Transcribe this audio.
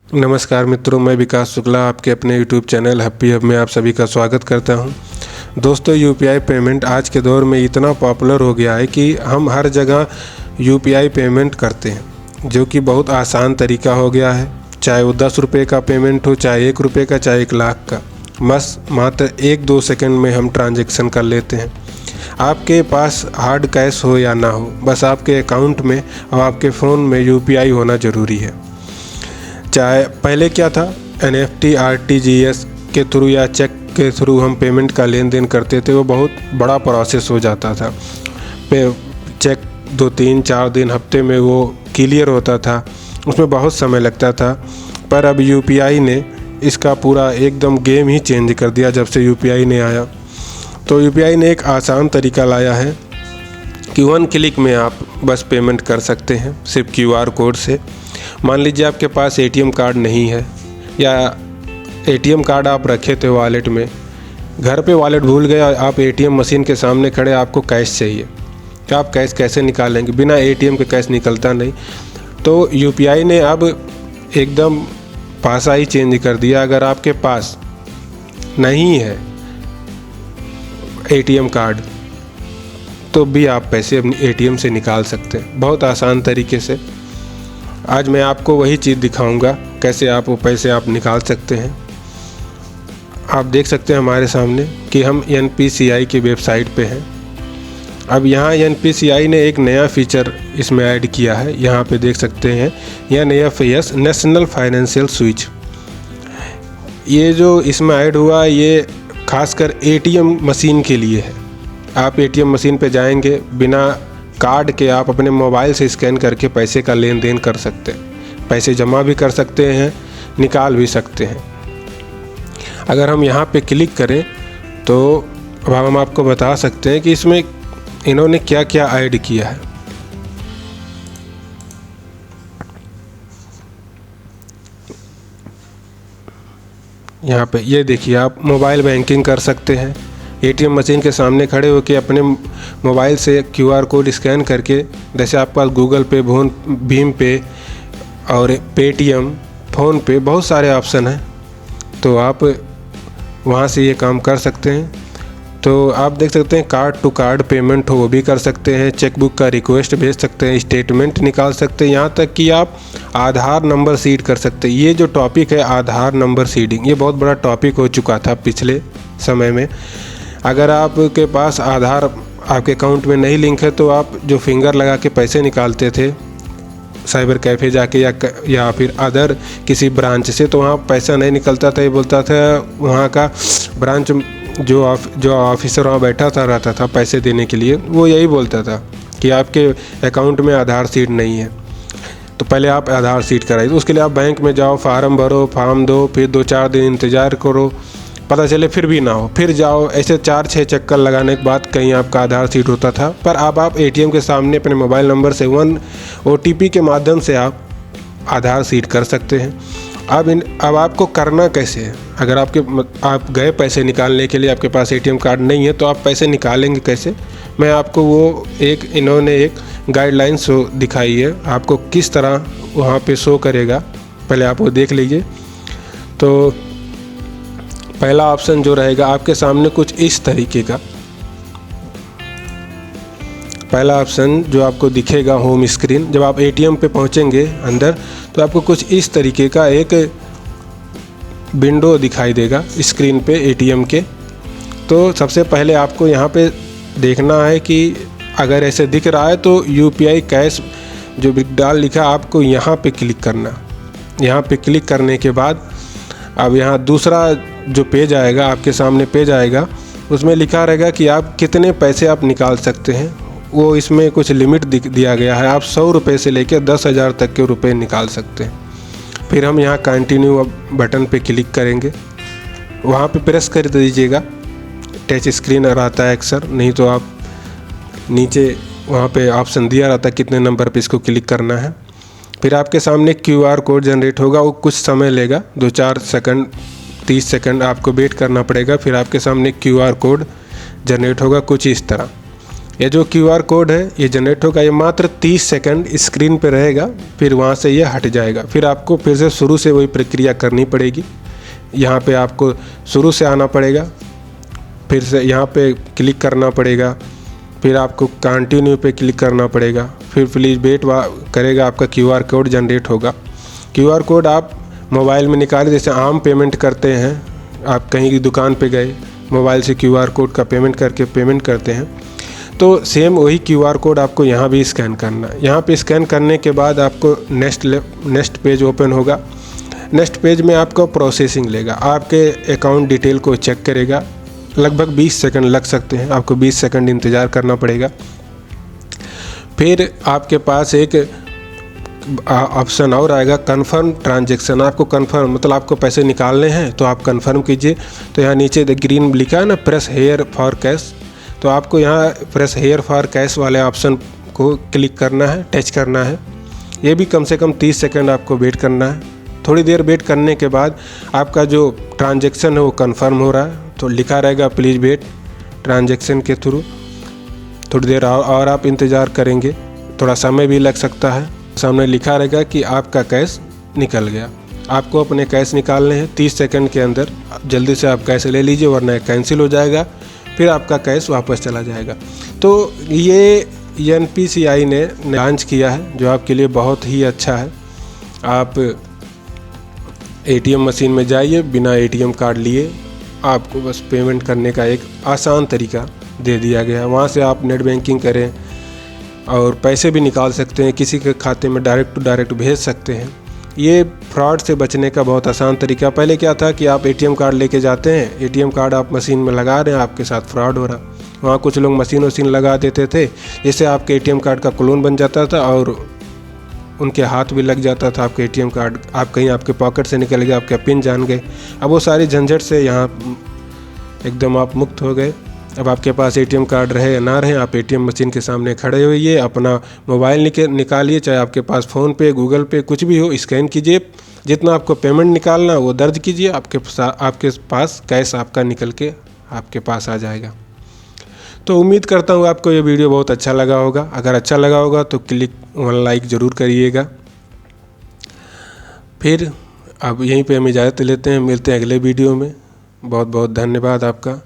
नमस्कार मित्रों, मैं विकास शुक्ला आपके अपने यूट्यूब चैनल हैप्पी हब में आप सभी का स्वागत करता हूं। दोस्तों, यूपीआई पेमेंट आज के दौर में इतना पॉपुलर हो गया है कि हम हर जगह यूपीआई पेमेंट करते हैं, जो कि बहुत आसान तरीका हो गया है। चाहे वो 10 रुपये का पेमेंट हो, चाहे 1 रुपये का, चाहे 1 लाख का, बस मात्र 1-2 सेकंड में हम ट्रांजैक्शन कर लेते हैं। आपके पास हार्ड कैश हो या ना हो, बस आपके अकाउंट में और आपके फ़ोन में यूपीआई होना ज़रूरी है। चाहे पहले क्या था, एनईएफटी, आरटीजीएस के थ्रू या चेक के थ्रू हम पेमेंट का लेन देन करते थे, वो बहुत बड़ा प्रोसेस हो जाता था। चेक 2-3-4 दिन, हफ्ते में वो क्लियर होता था, उसमें बहुत समय लगता था। पर अब यूपीआई ने इसका पूरा एकदम गेम ही चेंज कर दिया जब से यूपीआई ने आया। तो यूपीआई ने एक आसान तरीका लाया है कि 1 क्लिक में आप बस पेमेंट कर सकते हैं, सिर्फ क्यूआर कोड से। मान लीजिए आपके पास एटीएम कार्ड नहीं है, या एटीएम कार्ड आप रखे थे वॉलेट में, घर पे वॉलेट भूल गए, आप एटीएम मशीन के सामने खड़े, आपको कैश चाहिए, तो आप कैश कैसे निकालेंगे? बिना एटीएम के कैश निकलता नहीं। तो यूपीआई ने अब एकदम पासा ही चेंज कर दिया। अगर आपके पास नहीं है एटीएम कार्ड तो भी आप पैसे अपनी एटीएम से निकाल सकते हैं, बहुत आसान तरीके से। आज मैं आपको वही चीज़ दिखाऊंगा, कैसे आप वो पैसे आप निकाल सकते हैं। आप देख सकते हैं हमारे सामने कि हम एनपीसीआई की वेबसाइट पे हैं। अब यहाँ एनपीसीआई ने एक नया फीचर इसमें ऐड किया है। यहाँ पे देख सकते हैं एनएफएस, नेशनल फाइनेंशियल स्विच। ये जो इसमें ऐड हुआ, ये खासकर एटीएम मशीन के लिए है। आप एटीएम मशीन पे जाएंगे, बिना कार्ड के आप अपने मोबाइल से स्कैन करके पैसे का लेन देन कर सकते हैं, पैसे जमा भी कर सकते हैं, निकाल भी सकते हैं। अगर हम यहाँ पे क्लिक करें तो अब हम आपको बता सकते हैं कि इसमें इन्होंने क्या क्या ऐड किया है। यहाँ पे ये देखिए, आप मोबाइल बैंकिंग कर सकते हैं। एटीएम मशीन के सामने खड़े होकर अपने मोबाइल से क्यूआर कोड स्कैन करके, जैसे आपके पास गूगल पे, भीम पे और पेटीएम, फ़ोन पे, बहुत सारे ऑप्शन हैं, तो आप वहाँ से ये काम कर सकते हैं। तो आप देख सकते हैं कार्ड टू कार्ड पेमेंट हो वो भी कर सकते हैं, चेकबुक का रिक्वेस्ट भेज सकते हैं, स्टेटमेंट निकाल सकते हैं, यहाँ तक कि आप आधार नंबर सीड कर सकते हैं। ये जो टॉपिक है आधार नंबर सीडिंग, ये बहुत बड़ा टॉपिक हो चुका था पिछले समय में। अगर आपके पास आधार आपके अकाउंट में नहीं लिंक है तो आप जो फिंगर लगा के पैसे निकालते थे साइबर कैफ़े जाके या फिर अदर किसी ब्रांच से, तो वहाँ पैसा नहीं निकलता था। ये बोलता था वहाँ का ब्रांच जो ऑफिसर वहाँ बैठा था, रहता था पैसे देने के लिए, वो यही बोलता था कि आपके अकाउंट में आधार सीड नहीं है, तो पहले आप आधार सीड कराइए। तो उसके लिए आप बैंक में जाओ, फार्म भरो, फॉर्म दो, फिर 2-4 दिन इंतज़ार करो, पता चले फिर भी ना हो, फिर जाओ, ऐसे 4-6 चक्कर लगाने के बाद कहीं आपका आधार सीड होता था। पर अब आप एटीएम के सामने अपने मोबाइल नंबर से 1 OTP के माध्यम से आप आधार सीड कर सकते हैं। अब आपको करना कैसे है? अगर आप गए पैसे निकालने के लिए, आपके पास एटीएम कार्ड नहीं है, तो आप पैसे निकालेंगे कैसे? मैं आपको वो इन्होंने एक गाइडलाइन शो दिखाई है, आपको किस तरह वहाँ पे शो करेगा, पहले आप वो देख लीजिए। तो पहला ऑप्शन जो रहेगा आपके सामने कुछ इस तरीके का, पहला ऑप्शन जो आपको दिखेगा होम स्क्रीन, जब आप एटीएम पे पहुंचेंगे अंदर तो आपको कुछ इस तरीके का एक विंडो दिखाई देगा स्क्रीन पे एटीएम के। तो सबसे पहले आपको यहाँ पे देखना है कि अगर ऐसे दिख रहा है तो यूपीआई कैश जो विड्रॉल लिखा, आपको यहाँ पे क्लिक करना। यहाँ पे क्लिक करने के बाद अब यहाँ दूसरा जो पेज आएगा, आपके सामने पेज आएगा, उसमें लिखा रहेगा कि आप कितने पैसे आप निकाल सकते हैं। वो इसमें कुछ लिमिट दिया गया है, आप 100 रुपये से लेकर 10,000 तक के रुपए निकाल सकते हैं। फिर हम यहाँ कंटिन्यू बटन पे क्लिक करेंगे, वहाँ पे प्रेस कर दीजिएगा। टच स्क्रीन रहता है अक्सर, नहीं तो आप नीचे वहाँ पे ऑप्शन दिया रहता है कितने नंबर पे इसको क्लिक करना है। फिर आपके सामने क्यूआर कोड जनरेट होगा, वो कुछ समय लेगा, 2-4 सेकंड, 30 सेकंड आपको वेट करना पड़ेगा। फिर आपके सामने क्यूआर कोड जनरेट होगा कुछ इस तरह। ये जो QR कोड है ये जनरेट होगा, ये मात्र 30 सेकंड स्क्रीन पे रहेगा, फिर वहाँ से ये हट जाएगा। फिर आपको फिर से शुरू से वही प्रक्रिया करनी पड़ेगी। यहाँ पे आपको शुरू से आना पड़ेगा, फिर से यहाँ पे क्लिक करना पड़ेगा, फिर आपको कंटिन्यू पे क्लिक करना पड़ेगा, फिर प्लीज़ वेट करेगा, आपका QR कोड जनरेट होगा। QR कोड आप मोबाइल में निकाले, जैसे आम पेमेंट करते हैं, आप कहीं की दुकान पे गए, मोबाइल से QR कोड का पेमेंट करके पेमेंट करते हैं, तो सेम वही QR कोड आपको यहाँ भी स्कैन करना है। यहाँ पे स्कैन करने के बाद आपको नेक्स्ट पेज ओपन होगा। नेक्स्ट पेज में आपको प्रोसेसिंग लेगा, आपके अकाउंट डिटेल को चेक करेगा। लगभग 20 सेकंड लग सकते हैं, आपको 20 सेकंड इंतज़ार करना पड़ेगा। फिर आपके पास एक ऑप्शन और आएगा, कन्फर्म ट्रांजैक्शन। आपको कन्फर्म मतलब आपको पैसे निकालने हैं तो आप कन्फर्म कीजिए। तो यहाँ नीचे ग्रीन लिखा है ना, प्रेस हेयर फॉर कैश, तो आपको यहाँ प्रेस हेयर फॉर कैश वाले ऑप्शन को क्लिक करना है, टच करना है। ये भी कम से कम 30 सेकंड आपको वेट करना है। थोड़ी देर वेट करने के बाद आपका जो ट्रांजैक्शन है वो कन्फर्म हो रहा है, तो लिखा रहेगा प्लीज़ वेट ट्रांजैक्शन के थ्रू। थोड़ी देर और आप इंतज़ार करेंगे, थोड़ा समय भी लग सकता है। सामने लिखा रहेगा कि आपका कैश निकल गया। आपको अपने कैश निकालने हैं 30 सेकंड के अंदर, जल्दी से आप कैश ले लीजिए वरना कैंसिल हो जाएगा, फिर आपका कैश वापस चला जाएगा। तो ये NPCI ने लॉन्च किया है, जो आपके लिए बहुत ही अच्छा है। आप ATM मशीन में जाइए, बिना ATM कार्ड लिए आपको बस पेमेंट करने का एक आसान तरीका दे दिया गया है। वहाँ से आप नेट बैंकिंग करें और पैसे भी निकाल सकते हैं, किसी के खाते में डायरेक्ट टू डायरेक्ट भेज सकते हैं। ये फ्रॉड से बचने का बहुत आसान तरीका। पहले क्या था कि आप ATM कार्ड लेके जाते हैं, ATM कार्ड आप मशीन में लगा रहे हैं, आपके साथ फ्रॉड हो रहा। वहाँ कुछ लोग मशीन लगा देते थे, जिससे आपके ATM कार्ड का क्लोन बन जाता था और उनके हाथ भी लग जाता था आपके ATM कार्ड। आप कहीं आपके पॉकेट से निकल गए, आपका पिन जान गए। अब वो सारी झंझट से यहाँ एकदम आप मुक्त हो गए। अब आपके पास ATM कार्ड रहे या ना रहे, आप ATM मशीन के सामने खड़े होइए, अपना मोबाइल निकालिए, चाहे आपके पास फ़ोनपे, गूगल पे कुछ भी हो, स्कैन कीजिए, जितना आपको पेमेंट निकालना वो दर्ज कीजिए, आपके पास कैश आपका निकल के आपके पास आ जाएगा। तो उम्मीद करता हूँ आपको ये वीडियो बहुत अच्छा लगा होगा। अगर अच्छा लगा होगा तो लाइक ज़रूर करिएगा। फिर अब यहीं पे हम इजाज़त लेते हैं, मिलते हैं अगले वीडियो में। बहुत बहुत धन्यवाद आपका।